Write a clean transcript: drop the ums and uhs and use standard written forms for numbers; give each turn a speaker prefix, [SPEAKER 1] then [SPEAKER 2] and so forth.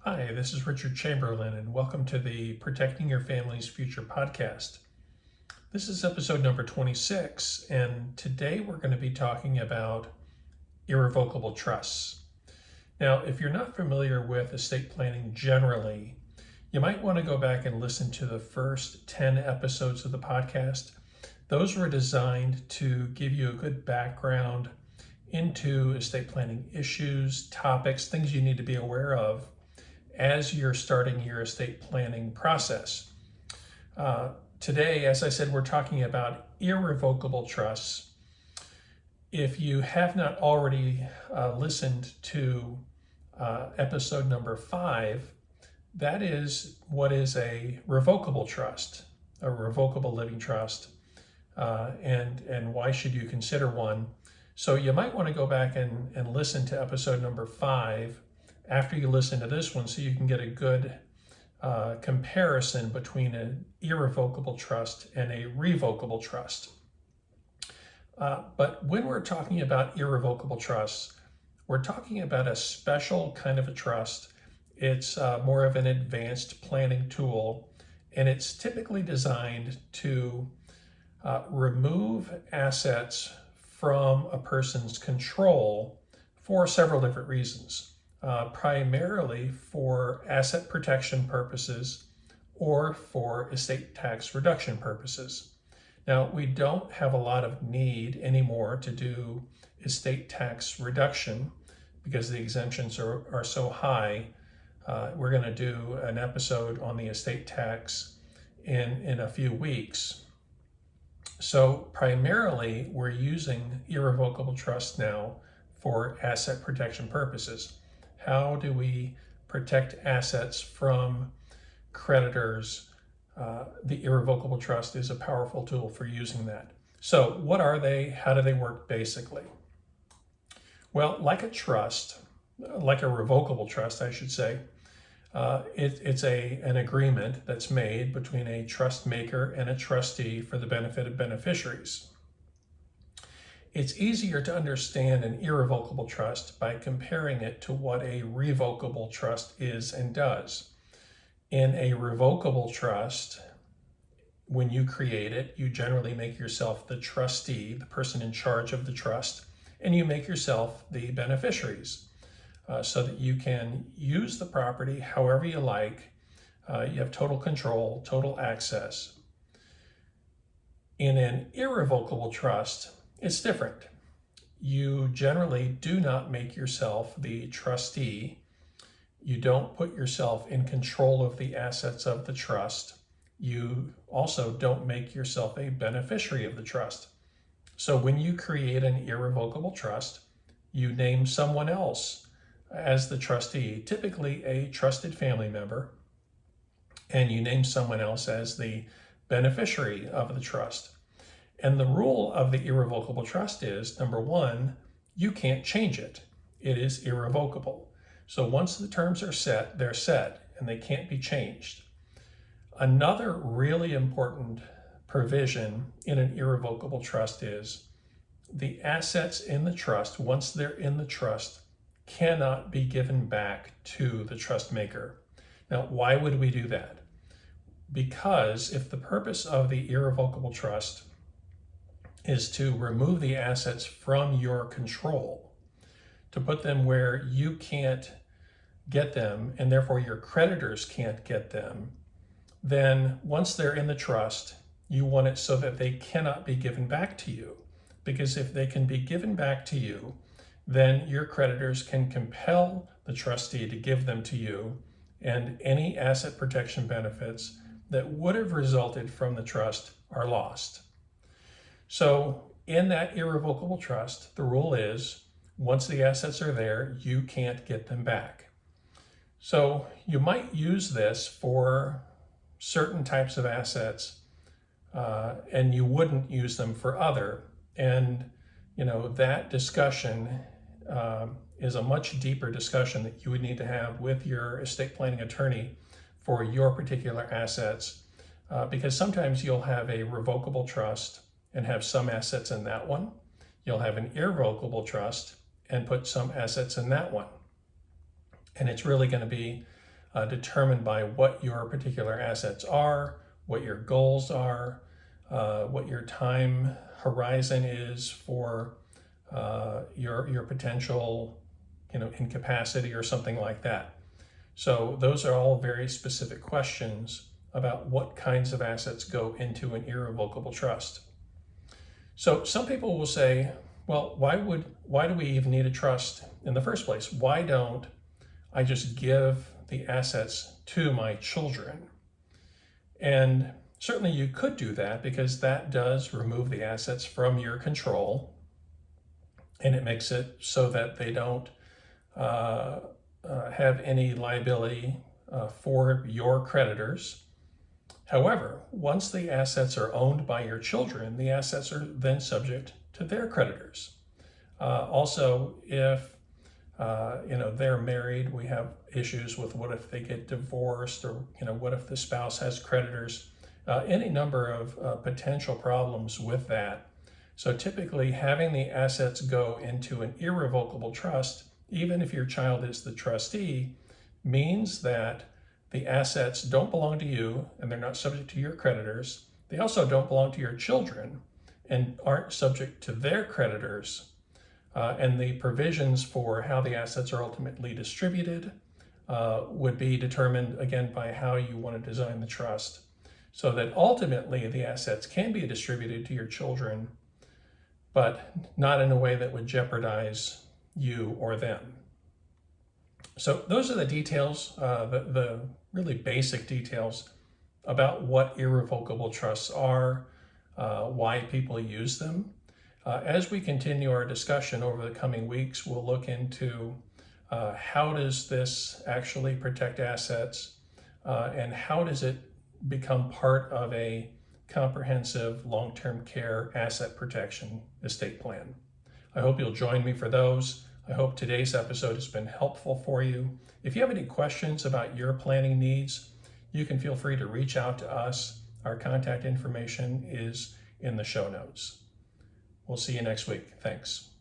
[SPEAKER 1] Hi, this is Richard Chamberlain, and welcome to the Protecting Your Family's Future podcast. This is episode number 26, and today we're going to be talking about irrevocable trusts. Now, if you're not familiar with estate planning generally, you might want to go back and listen to the first 10 episodes of the podcast. Those were designed to give you a good background into estate planning issues, topics, things you need to be aware of as you're starting your estate planning process. Today, as I said, we're talking about irrevocable trusts. If you have not already listened to episode number 5, that is what is a revocable trust, a revocable living trust, and why should you consider one. So you might want to go back and listen to episode number 5 after you listen to this one, so you can get a good comparison between an irrevocable trust and a revocable trust. But when we're talking about irrevocable trusts, we're talking about a special kind of a trust. It's more of an advanced planning tool, and it's typically designed to remove assets from a person's control for several different reasons. Primarily for asset protection purposes or for estate tax reduction purposes. Now, we don't have a lot of need anymore to do estate tax reduction because the exemptions are so high. We're going to do an episode on the estate tax in a few weeks. So primarily, we're using irrevocable trust now for asset protection purposes. How do we protect assets from creditors? The irrevocable trust is a powerful tool for using that. So what are they? How do they work basically? Well, like a trust, like a revocable trust, I should say, it's an agreement that's made between a trust maker and a trustee for the benefit of beneficiaries. It's easier to understand an irrevocable trust by comparing it to what a revocable trust is and does. In a revocable trust, when you create it, you generally make yourself the trustee, the person in charge of the trust, and you make yourself the beneficiaries so that you can use the property however you like. You have total control, total access. In an irrevocable trust, it's different. You generally do not make yourself the trustee. You don't put yourself in control of the assets of the trust. You also don't make yourself a beneficiary of the trust. So when you create an irrevocable trust, you name someone else as the trustee, typically a trusted family member, and you name someone else as the beneficiary of the trust. And the rule of the irrevocable trust is, number one, you can't change it. It is irrevocable. So once the terms are set, they're set, and they can't be changed. Another really important provision in an irrevocable trust is the assets in the trust, once they're in the trust, cannot be given back to the trust maker. Now, why would we do that? Because if the purpose of the irrevocable trust is to remove the assets from your control, to put them where you can't get them, and therefore your creditors can't get them, then once they're in the trust, you want it so that they cannot be given back to you. Because if they can be given back to you, then your creditors can compel the trustee to give them to you, and any asset protection benefits that would have resulted from the trust are lost. So in that irrevocable trust, the rule is once the assets are there, you can't get them back. So you might use this for certain types of assets and you wouldn't use them for other. And that discussion is a much deeper discussion that you would need to have with your estate planning attorney for your particular assets, because sometimes you'll have a revocable trust and have some assets in that one. You'll have an irrevocable trust and put some assets in that one. And it's really going to be determined by what your particular assets are, what your goals are, what your time horizon is for your potential, incapacity or something like that. So those are all very specific questions about what kinds of assets go into an irrevocable trust. So some people will say, well, why do we even need a trust in the first place? Why don't I just give the assets to my children? And certainly you could do that, because that does remove the assets from your control, and it makes it so that they don't have any liability for your creditors. However, once the assets are owned by your children, the assets are then subject to their creditors. Also, if they're married, we have issues with what if they get divorced, or what if the spouse has creditors, any number of potential problems with that. So typically having the assets go into an irrevocable trust, even if your child is the trustee, means that the assets don't belong to you and they're not subject to your creditors. They also don't belong to your children and aren't subject to their creditors. And the provisions for how the assets are ultimately distributed would be determined, again, by how you want to design the trust, so that ultimately the assets can be distributed to your children, but not in a way that would jeopardize you or them. So those are the details, the really basic details about what irrevocable trusts are, why people use them. As we continue our discussion over the coming weeks, we'll look into how does this actually protect assets, and how does it become part of a comprehensive long-term care asset protection estate plan. I hope you'll join me for those. I hope today's episode has been helpful for you. If you have any questions about your planning needs, you can feel free to reach out to us. Our contact information is in the show notes. We'll see you next week. Thanks.